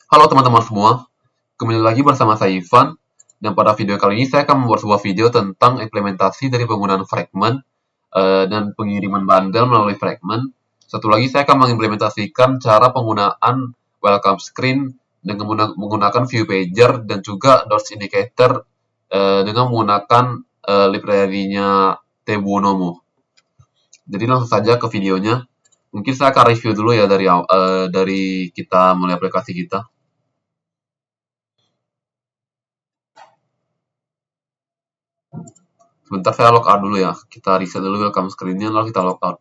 Halo teman-teman semua, kembali lagi bersama saya Ivan, dan pada video kali ini saya akan membuat sebuah video tentang implementasi dari penggunaan fragment dan pengiriman bundle melalui fragment. Satu lagi saya akan mengimplementasikan cara penggunaan welcome screen dengan menggunakan view pager dan juga dots indicator dengan menggunakan library-nya Tbuonomo. Jadi langsung saja ke videonya. Mungkin saya akan review dulu ya dari kita mulai aplikasi kita. Sebentar saya logout dulu ya. Kita reset dulu welcome screen-nya lalu kita logout.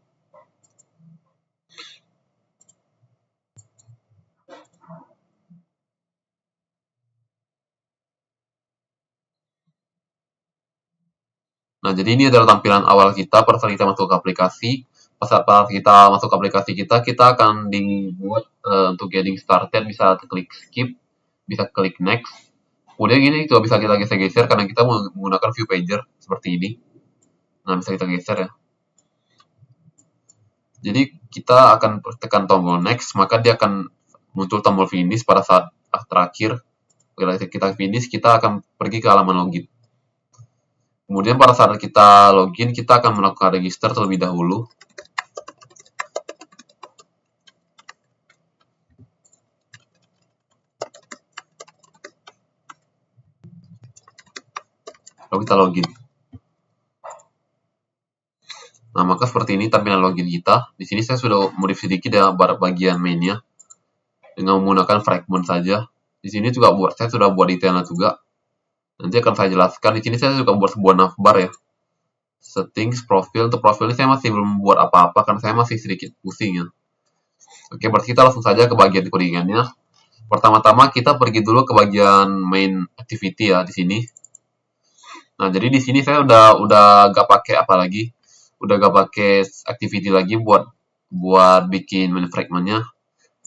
Nah, jadi ini adalah tampilan awal kita pada saat kita masuk ke aplikasi. Pada kita masuk ke aplikasi kita akan dibuat untuk getting started, bisa klik skip, bisa klik next. Kemudian ini juga bisa kita geser-geser karena kita menggunakan view pager seperti ini. Nah, bisa kita geser ya. Jadi kita akan tekan tombol next, maka dia akan muncul tombol finish pada saat terakhir. Bila kita finish, kita akan pergi ke halaman login. Kemudian pada saat kita login, kita akan melakukan register terlebih dahulu. Lalu kita login. Nah, maka seperti ini tampilan login kita. Di sini saya sudah modif sedikit ya bagian mainnya dengan menggunakan fragment saja. Di sini juga saya sudah buat detailnya juga. Nanti akan saya jelaskan. Di sini saya juga buat sebuah navbar ya. Settings, profil. Untuk profil ini saya masih belum buat apa-apa karena saya masih sedikit pusing ya. Oke, berarti kita langsung saja ke bagian codingannya. Pertama-tama kita pergi dulu ke bagian main activity ya di sini. Nah, jadi di sini saya udah gak pakai apa lagi. Udah gak pakai activity lagi buat bikin main fragmentnya.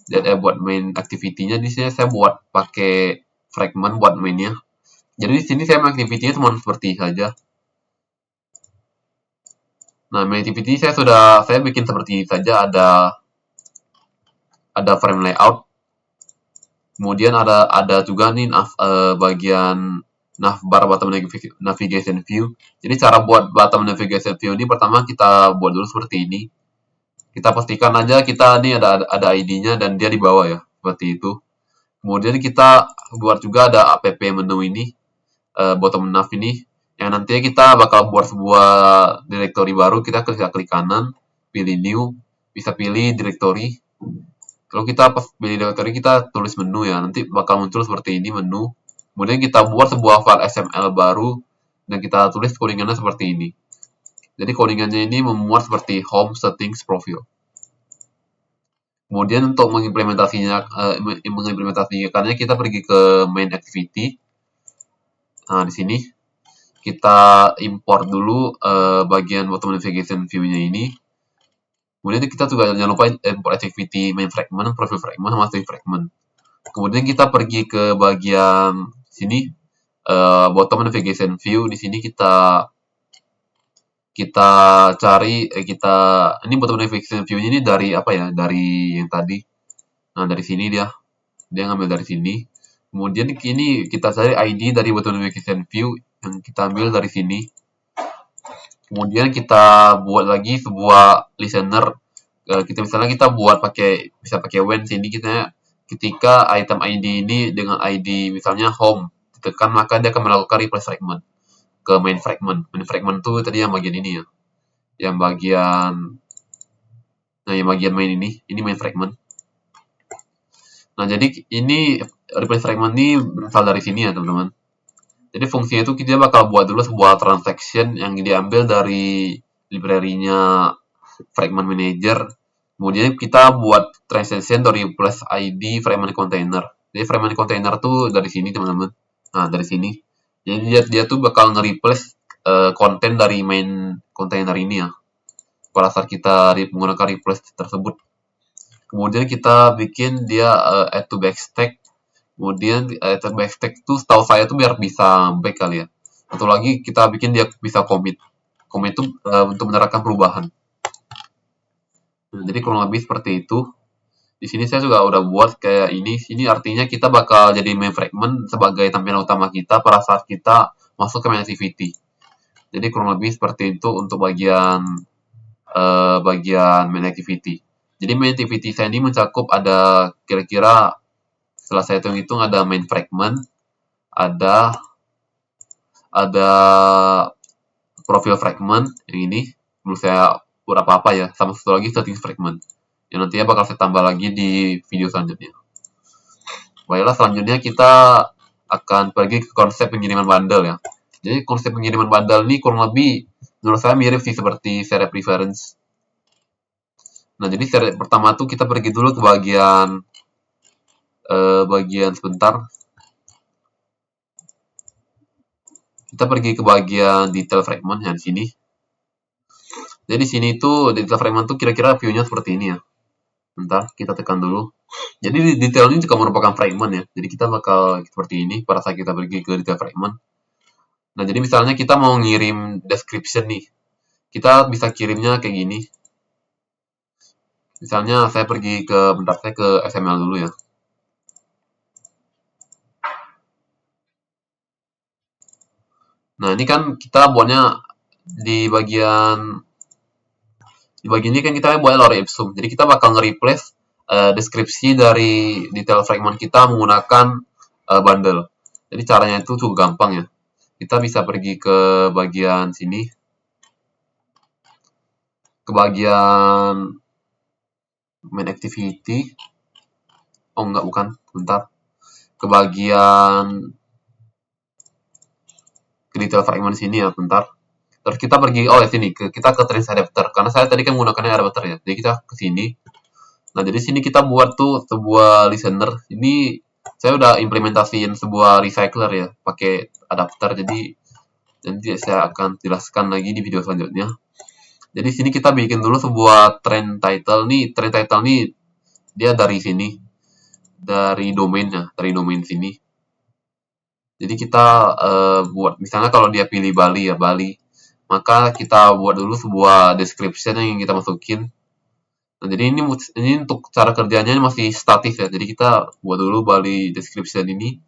Jadi buat main activity-nya di sini saya buat pakai fragment buat mainnya. Jadi di sini saya main activity-nya cuma seperti saja. Nah, main activity saya bikin seperti saja, ada frame layout. Kemudian ada juga nih bagian navbar bottom navigation view. Jadi cara buat bottom navigation view ini pertama kita buat dulu seperti ini. Kita pastikan aja kita ini ada ID-nya dan dia di bawah ya, seperti itu. Kemudian kita buat juga ada app menu ini, bottom nav ini, yang nantinya kita bakal buat sebuah directory baru. Kita klik kanan, pilih new, bisa pilih directory. Kalau kita pas pilih directory kita tulis menu ya, nanti bakal muncul seperti ini menu. Kemudian kita buat sebuah file XML baru dan kita tulis codingannya seperti ini. Jadi codingannya ini memuat seperti home, settings, profile. Kemudian untuk mengimplementasikannya kita pergi ke main activity. Nah, di sini kita import dulu bagian bottom navigation view-nya ini. Kemudian kita juga jangan lupa import activity main fragment, profile fragment, sama string fragment. Kemudian kita pergi ke bagian sini bottom navigation view. Di sini kita cari ini bottom navigation view ini dari apa ya, dari yang tadi. Nah, dari sini dia ngambil dari sini. Kemudian ini kita cari ID dari bottom navigation view yang kita ambil dari sini. Kemudian kita buat lagi sebuah listener. Misalnya kita buat bisa pakai when. Sini kita ketika item ID ini dengan ID misalnya home ditekan, maka dia akan melakukan replace fragment ke main fragment. Main fragment tuh tadi yang bagian ini ya. Yang bagian main ini main fragment. Nah, jadi ini replace fragment ini berasal dari sini ya, teman-teman. Jadi fungsinya itu kita bakal buat dulu sebuah transaction yang diambil dari library-nya fragment manager. Kemudian kita buat transaction dari replace ID fragment container. Jadi fragment container tuh dari sini, teman-teman. Nah, dari sini. Jadi dia tuh bakal nge-replace konten dari main container ini ya. Pada saat kita menggunakan replace tersebut. Kemudian kita bikin dia add to backstack. Kemudian add to backstack itu setahu saya tuh biar bisa back kali ya. Atau lagi kita bikin dia bisa commit. Commit itu untuk menerapkan perubahan. Nah, jadi kurang lebih seperti itu. Di sini saya juga udah buat kayak ini. Sini artinya kita bakal jadi main fragment sebagai tampilan utama kita pada saat kita masuk ke main activity. Jadi kurang lebih seperti itu untuk bagian main activity. Jadi main activity saya ini mencakup ada kira-kira setelah saya hitung-hitung ada main fragment, ada profil fragment yang ini belum saya buat apa-apa ya, sama satu lagi setting fragment yang nantinya bakal saya tambah lagi di video selanjutnya. Baiklah, selanjutnya kita akan pergi ke konsep pengiriman bundle ya. Jadi konsep pengiriman bundle ini kurang lebih menurut saya mirip sih seperti seri preference. Nah, jadi seri pertama tuh kita pergi dulu ke bagian sebentar. Kita pergi ke bagian detail fragment yang di sini. Jadi di sini tuh detail fragment tuh kira-kira view-nya seperti ini ya. Bentar, kita tekan dulu. Jadi di detail ini juga merupakan fragment ya. Jadi kita bakal seperti ini pada saat kita pergi ke detail fragment. Nah, jadi misalnya kita mau ngirim description nih. Kita bisa kirimnya kayak gini. Misalnya saya pergi ke, bentar saya ke XML dulu ya. Nah, ini kan kita buatnya di bagian ini kan kita buat lore ipsum. Jadi kita bakal nge-replace deskripsi dari detail fragment kita menggunakan bundle. Jadi caranya itu cukup gampang ya. Kita bisa pergi ke bagian sini. Ke bagian main activity. Oh enggak, bukan. Bentar. Ke bagian ke detail fragment sini ya, bentar. Terus kita pergi, oh ya sini, kita ke trace adapter. Karena saya tadi kan menggunakannya adapter ya. Jadi kita ke sini. Nah, jadi sini kita buat tuh sebuah listener. Ini saya udah implementasiin sebuah recycler ya, pakai adapter. Jadi nanti saya akan jelaskan lagi di video selanjutnya. Jadi sini kita bikin dulu sebuah trend title nih. Trend title nih dia dari sini. Dari domainnya, dari domain sini. Jadi kita buat, misalnya kalau dia pilih Bali ya, Bali. Maka kita buat dulu sebuah description yang kita masukin. Nah, jadi ini untuk cara kerjanya masih statis ya. Jadi kita buat dulu Bali description ini.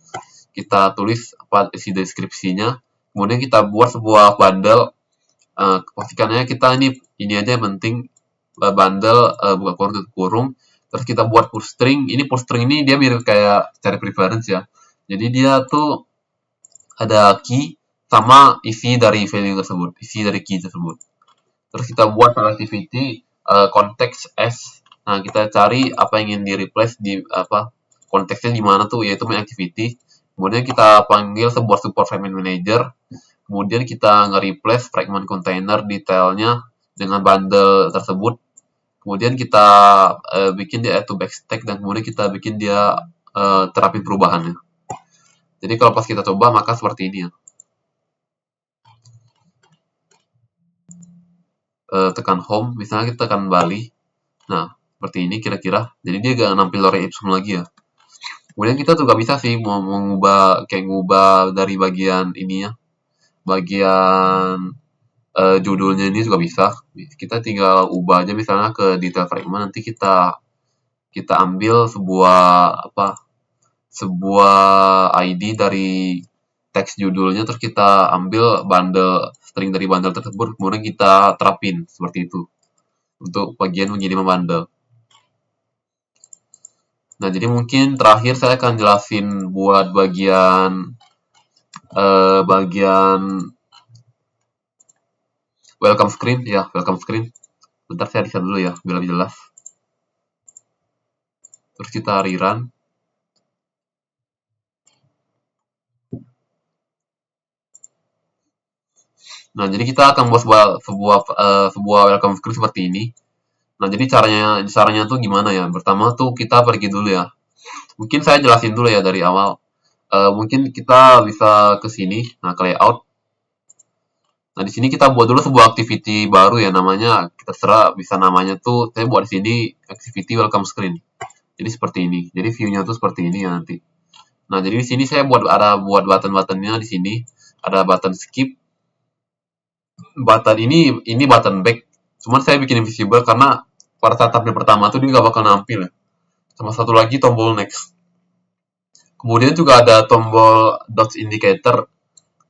Kita tulis apa isi deskripsinya. Kemudian kita buat sebuah bundle. Pastikannya kita ini aja yang penting bundle buka kurung tutup kurung. Terus kita buat push string. Ini push string ini dia mirip kayak cari preference ya. Jadi dia tuh ada key sama isi dari value tersebut, isi dari key tersebut. Terus kita buat activity konteks S. Nah, kita cari apa yang ingin di replace di apa konteksnya di mana tuh, yaitu main activity. Kemudian kita panggil sebuah support fragment manager. Kemudian kita nge-replace fragment container detailnya dengan bundle tersebut. Kemudian kita bikin dia add to backstack dan kemudian kita bikin dia terapin perubahannya. Jadi kalau pas kita coba maka seperti ini ya. Tekan home, misalnya kita tekan Bali. Nah, seperti ini kira-kira. Jadi dia gak nampil lore ipsum lagi ya. Kemudian kita juga bisa sih mau mengubah kayak ngubah dari bagian ininya. Bagian judulnya ini juga bisa. Kita tinggal ubah aja misalnya ke detail fragment, nanti kita ambil sebuah ID dari teks judulnya, terus kita ambil string dari bundle tersebut, kemudian kita terapin seperti itu untuk bagian pengiriman bundle. Nah, jadi mungkin terakhir saya akan jelasin buat bagian welcome screen ya, welcome screen. Bentar saya riset dulu ya biar lebih jelas. Terus kita rerun. Nah, jadi kita akan buat sebuah welcome screen seperti ini. Nah, jadi caranya tuh gimana ya? Pertama tuh kita pergi dulu ya. Mungkin saya jelasin dulu ya dari awal. Mungkin kita bisa ke sini, nah ke layout. Nah, di sini kita buat dulu sebuah activity baru ya, namanya kita terserah bisa namanya tuh saya buat di sini activity welcome screen. Jadi seperti ini. Jadi view-nya tuh seperti ini ya nanti. Nah, jadi di sini saya buat button-buttonnya di sini. Ada button skip. Button ini button back. Cuman saya bikin invisible karena pada saat tampil pertama tuh dia gak bakal nampil ya. sama satu lagi tombol next. Kemudian juga ada tombol dots indicator.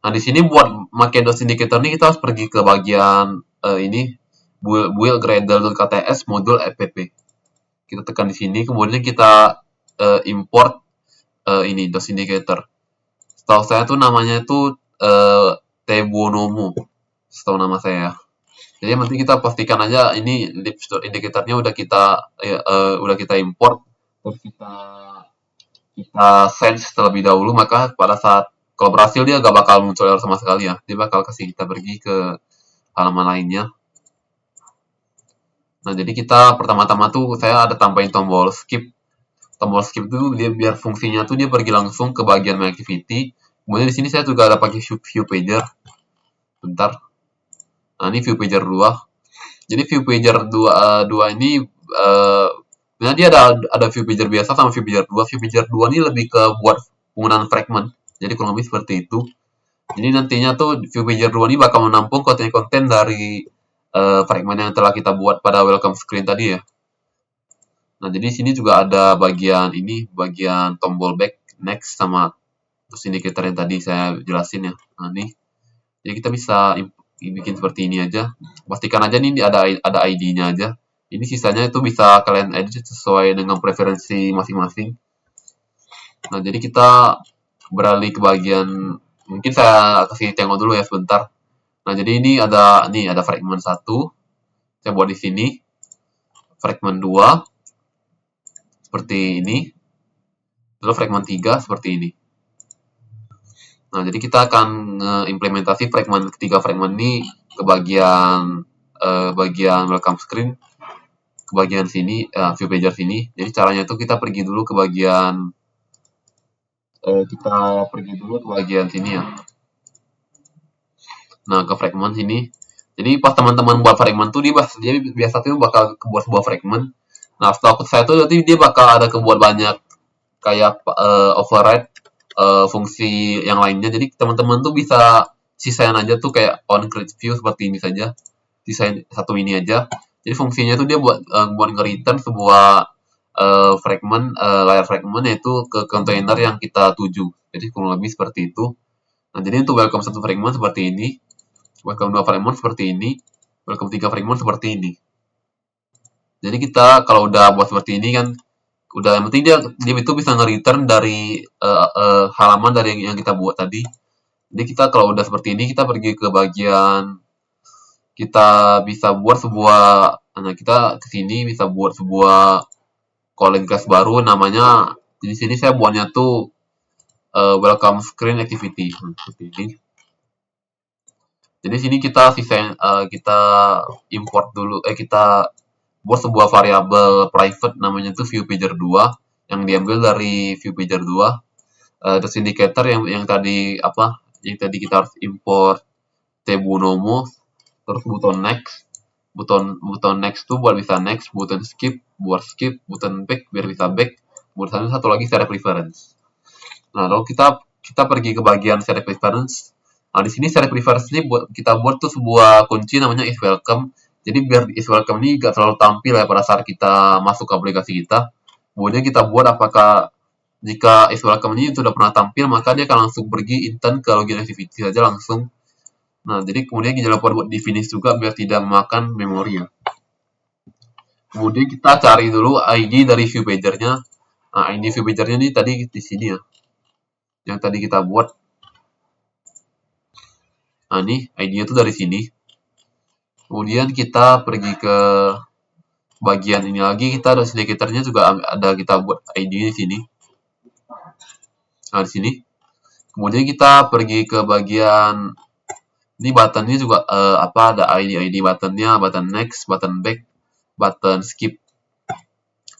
Nah, di sini buat pakai dots indicator ini kita harus pergi ke bagian ini build gradle.kts modul app. Kita tekan di sini, kemudian kita import ini dots indicator. Setahu saya tuh namanya tuh Tebonomo. Setahu nama saya. Jadi yang penting kita pastikan aja ini lip indicatornya udah kita import, terus kita sense terlebih dahulu, maka pada saat kalau berhasil dia gak bakal muncul error sama sekali ya. Dia bakal kasih kita pergi ke halaman lainnya. Nah, jadi kita pertama-tama tuh saya ada tambahin tombol skip. Tombol skip itu dia biar fungsinya tuh dia pergi langsung ke bagian My Activity. Kemudian di sini saya juga ada pakai view pager. Bentar. Nah, ini view pager 2. Jadi view pager 2 ini sebenarnya dia ada view pager biasa sama view pager 2. View pager 2 ini lebih ke buat penggunaan fragment. Jadi kurang lebih seperti itu. Jadi nantinya tuh view pager 2 ini bakal menampung konten-konten dari fragment yang telah kita buat pada welcome screen tadi ya. Nah, jadi sini juga ada bagian tombol back, next, sama terus indicator yang tadi saya jelasin ya. Nah, nih. Jadi kita bisa bikin seperti ini aja. Pastikan aja nih ada ID-nya aja. Ini sisanya itu bisa kalian edit sesuai dengan preferensi masing-masing. Nah, jadi kita beralih ke bagian, mungkin saya kasih tengok dulu ya sebentar. Nah, jadi ini ada fragment 1. Saya buat di sini. Fragment 2 seperti ini. Lalu fragment 3 seperti ini. Nah, jadi kita akan implementasi ketiga fragment ini ke bagian welcome screen, ke bagian sini, view pager sini. Jadi caranya itu kita pergi dulu ke bagian sini ya. Nah, ke fragment sini. Jadi pas teman-teman buat fragment tuh dia biasa tuh bakal kebuat sebuah fragment. Nah, setelah saya tuh nanti dia bakal ada kebuat banyak kayak override fungsi yang lainnya. Jadi teman-teman tuh bisa sisain aja tuh kayak on create view seperti ini saja. Sisain satu ini aja. Jadi fungsinya tuh dia buat nge-return sebuah fragment, layar fragment yaitu ke kontainer yang kita tuju. Jadi kurang lebih seperti itu. Nah, jadi untuk welcome 1 fragment seperti ini, welcome 2 fragment seperti ini, welcome 3 fragment seperti ini. Jadi kita kalau udah buat seperti ini kan, udah yang penting dia itu bisa nge-return dari halaman dari yang kita buat tadi. Jadi kita kalau udah seperti ini, kita pergi ke bagian, kita bisa buat kita kesini bisa buat sebuah calling class baru, namanya di sini saya buatnya tuh welcome screen activity seperti ini. Jadi sini kita import dulu, kita buat sebuah variabel private namanya tuh view pager 2 yang diambil dari view pager 2. Terus indicator yang tadi kita harus import Tebonomo, terus buton next. Buton next tuh buat bisa next, buton skip buat skip, buton back biar bisa back. Kemudian satu lagi set preference. Nah, lalu kita pergi ke bagian set preference. Nah, di sini set preference ini kita buat tuh sebuah kunci namanya is welcome. Jadi biar is welcome ini gak selalu tampil ya pada saat kita masuk ke aplikasi kita. Kemudian kita buat apakah jika is welcome ini sudah pernah tampil, maka dia akan langsung pergi intent ke login activity saja langsung. Nah, jadi kemudian kita lupa buat di finish juga biar tidak memakan memori ya. Kemudian kita cari dulu ID dari view pager-nya. Nah, ID view pager-nya ini tadi di sini ya. Yang tadi kita buat. Nah, ini ID-nya tuh dari sini. Kemudian kita pergi ke bagian ini lagi, kita ada indicator-nya juga ada kita buat ID di sini. Nah, di sini. Kemudian kita pergi ke bagian ini buttonnya juga ada ID buttonnya, button next, button back, button skip.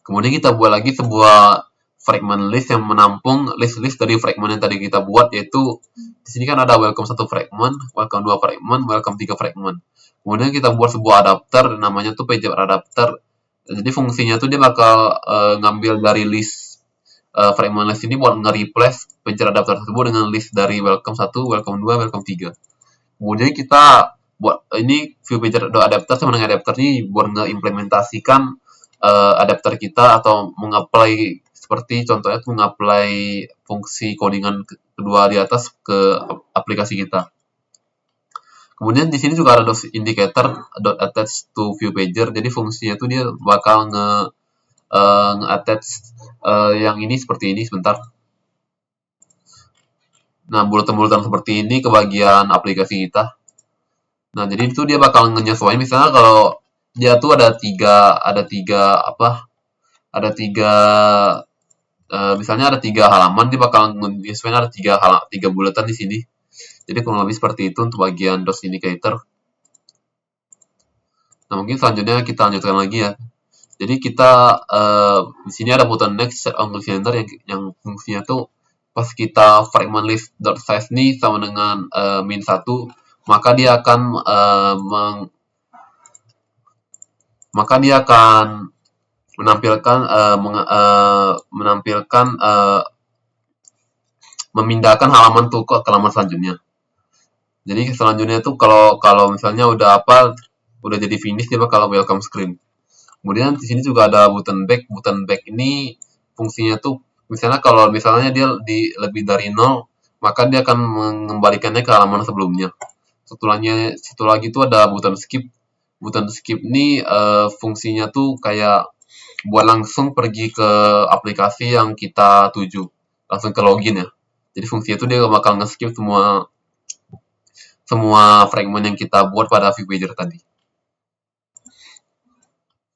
Kemudian kita buat lagi sebuah fragment list yang menampung list-list dari fragment yang tadi kita buat, yaitu di sini kan ada welcome 1 fragment, welcome 2 fragment, welcome 3 fragment. Kemudian kita buat sebuah adapter namanya tuh pager adapter. Jadi fungsinya tuh dia bakal ngambil dari list fragment list ini buat nge-replace pager adapter tersebut dengan list dari welcome 1, welcome 2, welcome 3. Kemudian kita buat ini view pager adapter sama dengan adapter ini buat ngeimplementasikan adapter kita atau mengapply seperti contohnya mengapply fungsi codingan kedua di atas ke aplikasi kita. Kemudian di sini juga ada DOS indicator .attach to view pager. Jadi fungsinya itu dia bakal nge-attach yang ini seperti ini sebentar. Nah, bulatan-bulatan seperti ini ke bagian aplikasi kita. Nah, jadi itu dia bakal menyesuaikan. Misalnya kalau dia tuh ada tiga misalnya ada 3 halaman, dia bakal menyesuaikan ada 3 bulatan di sini. Jadi kurang lebih seperti itu untuk bagian DOS indicator. Nah, mungkin selanjutnya kita lanjutkan lagi ya. Jadi kita di sini ada button next set on cylinder yang fungsinya tuh pas kita fragment list size ini sama dengan min 1, maka dia akan memindahkan halaman tuh ke halaman selanjutnya. Jadi selanjutnya tuh kalau misalnya udah jadi finish, dia bakal welcome screen. Kemudian di sini juga ada button back. Button back ini fungsinya tuh misalnya kalau misalnya dia lebih dari 0, maka dia akan mengembalikannya ke halaman sebelumnya. Satu lagi tuh ada button skip. Button skip ini fungsinya tuh kayak buat langsung pergi ke aplikasi yang kita tuju, langsung ke login ya. Jadi fungsinya tuh dia bakal nge-skip semua fragment yang kita buat pada view pager tadi.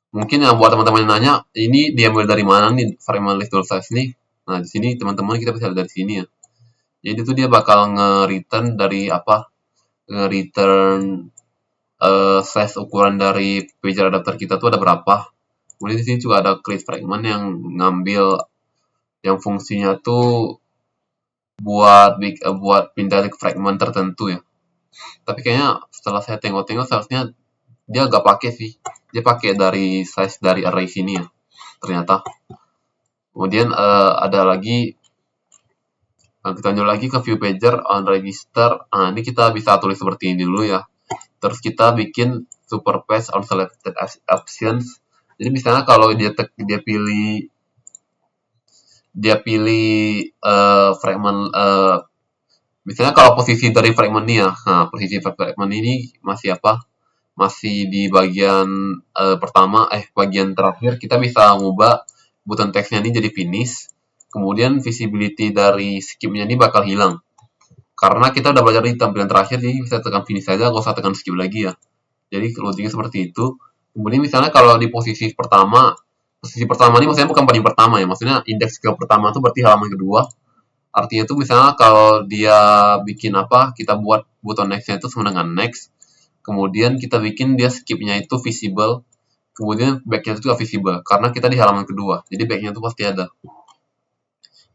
Mungkin yang buat teman-teman yang nanya, ini diambil dari mana nih fragment list size nih? Nah, di sini teman-teman kita bisa lihat dari sini ya. Jadi itu dia bakal nge-return dari nge-return size ukuran dari pager adapter kita tuh ada berapa. Kemudian di sini juga ada create fragment yang ngambil yang fungsinya tuh buat pindah ke fragment tertentu ya. Tapi kayaknya setelah saya tengok-tengok seharusnya dia nggak pakai sih. Dia pakai dari size dari array sini ya. Ternyata. Kemudian ada lagi, kita lanjut lagi ke view pager on register. Nah, ini kita bisa tulis seperti ini dulu ya. Terus kita bikin superpage on selected options. Jadi misalnya kalau dia pilih fragment, misalnya kalau posisi dari fragment ini ya, nah posisi fragment ini masih di bagian bagian terakhir, kita bisa mengubah button text-nya ini jadi finish. Kemudian visibility dari skip-nya ini bakal hilang. Karena kita udah belajar di tampilan terakhir, jadi bisa tekan finish saja, nggak usah tekan skip lagi ya. Jadi logiknya seperti itu. Kemudian misalnya kalau di posisi pertama ini maksudnya bukan paling pertama ya, maksudnya indeks ke pertama itu berarti halaman kedua. Artinya itu misalnya kalau dia bikin kita buat button next-nya itu sama dengan next. Kemudian kita bikin dia skip-nya itu visible. Kemudian back-nya itu juga visible. Karena kita di halaman kedua. Jadi back-nya itu pasti ada.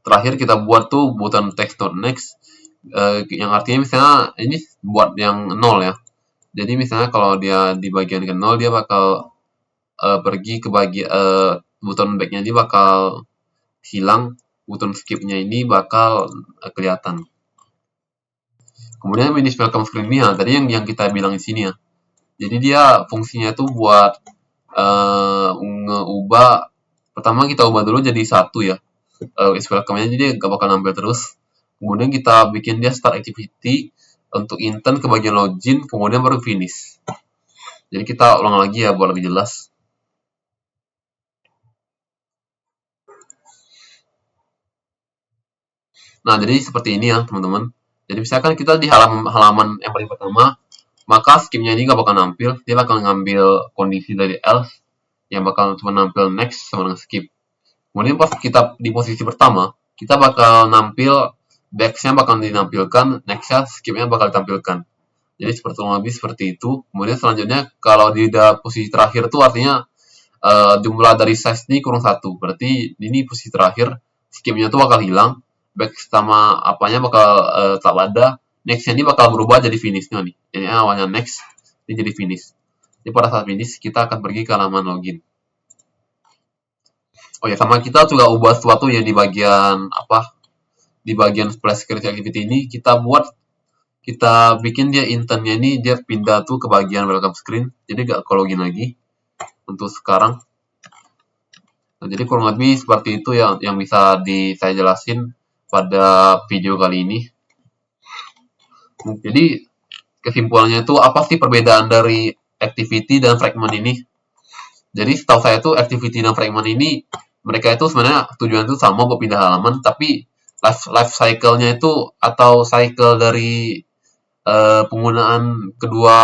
Terakhir kita buat tuh button text.next. Yang artinya misalnya ini buat yang 0 ya. Jadi misalnya kalau dia di bagian ke 0, dia bakal pergi ke button back-nya ini bakal hilang. Button skip-nya ini bakal kelihatan. Kemudian finish welcome screen-nya tadi yang kita bilang di sini ya. Jadi dia fungsinya itu buat ngeubah, pertama kita ubah dulu jadi 1 ya. Is welcome-nya jadi gak bakal nambah terus. Kemudian kita bikin dia start activity untuk intent ke bagian login, kemudian baru finish. Jadi kita ulang lagi ya buat lebih jelas. Nah, jadi seperti ini ya teman-teman. Jadi misalkan kita di halaman yang paling pertama, maka skip-nya ini nggak bakal nampil, dia bakal ngambil kondisi dari else yang bakal cuma nampil next sama dengan skip. Kemudian pas kita di posisi pertama, kita bakal nampil back-nya bakal dinampilkan, next-nya skip-nya bakal ditampilkan. Jadi lebih seperti itu. Kemudian selanjutnya kalau di posisi terakhir itu artinya jumlah dari size ini kurang 1. Berarti ini posisi terakhir, skip-nya itu bakal hilang, back sama apanya bakal tetap ada, next-nya ini bakal berubah jadi finish-nya nih. Jadi awalnya next, ini jadi finish. Jadi pada saat finish, kita akan pergi ke halaman login. Oh ya, sama kita juga ubah sesuatu yang di bagian di bagian splash security activity ini kita bikin dia intentnya ini dia pindah tuh ke bagian welcome screen, jadi gak ke login lagi untuk sekarang. Nah, jadi kurang lebih seperti itu yang bisa saya jelasin pada video kali ini. Jadi kesimpulannya itu apa sih perbedaan dari activity dan fragment ini? Jadi setahu saya tuh activity dan fragment ini mereka itu sebenarnya tujuan itu sama buat pindah halaman, tapi life cycle-nya itu atau cycle dari penggunaan kedua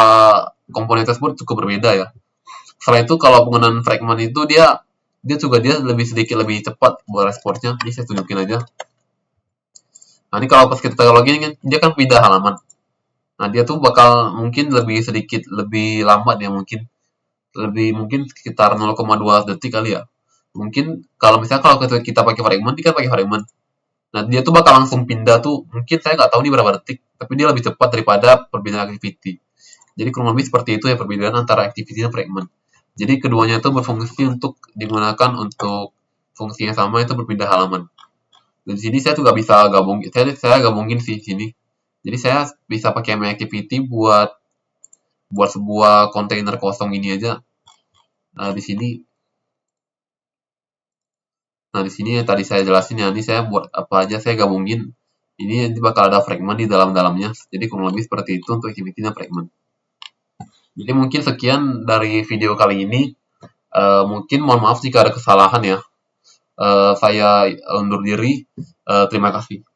komponen tersebut cukup berbeda ya. Setelah itu kalau penggunaan fragment itu dia lebih sedikit lebih cepat buat responnya. Ini saya tunjukin aja. Nah ini kalau pas kita login kan dia kan pindah halaman. Nah dia tuh bakal mungkin lebih sedikit lebih lambat ya mungkin mungkin sekitar 0,2 detik kali ya. Mungkin kalau misalnya kalau kita pakai fragment, dia kan pakai fragment. Nah dia tuh bakal langsung pindah tuh. Mungkin saya nggak tahu nih berapa detik, tapi dia lebih cepat daripada perbedaan activity. Jadi kurang lebih seperti itu ya perbedaan antara activity dan fragment. Jadi keduanya itu berfungsi untuk digunakan untuk fungsi yang sama itu berpindah halaman. Dan di sini saya juga bisa gabung, saya gabungin sih sini. Jadi saya bisa pakai my activity buat sebuah kontainer kosong ini aja. Nah, di sini yang tadi saya jelasin ya, ini saya buat apa aja saya gabungin. Ini nanti bakal ada fragment di dalamnya. Jadi kurang lebih seperti itu untuk activity dan fragment. Jadi mungkin sekian dari video kali ini. Mungkin mohon maaf jika ada kesalahan ya. Saya undur diri. Terima kasih.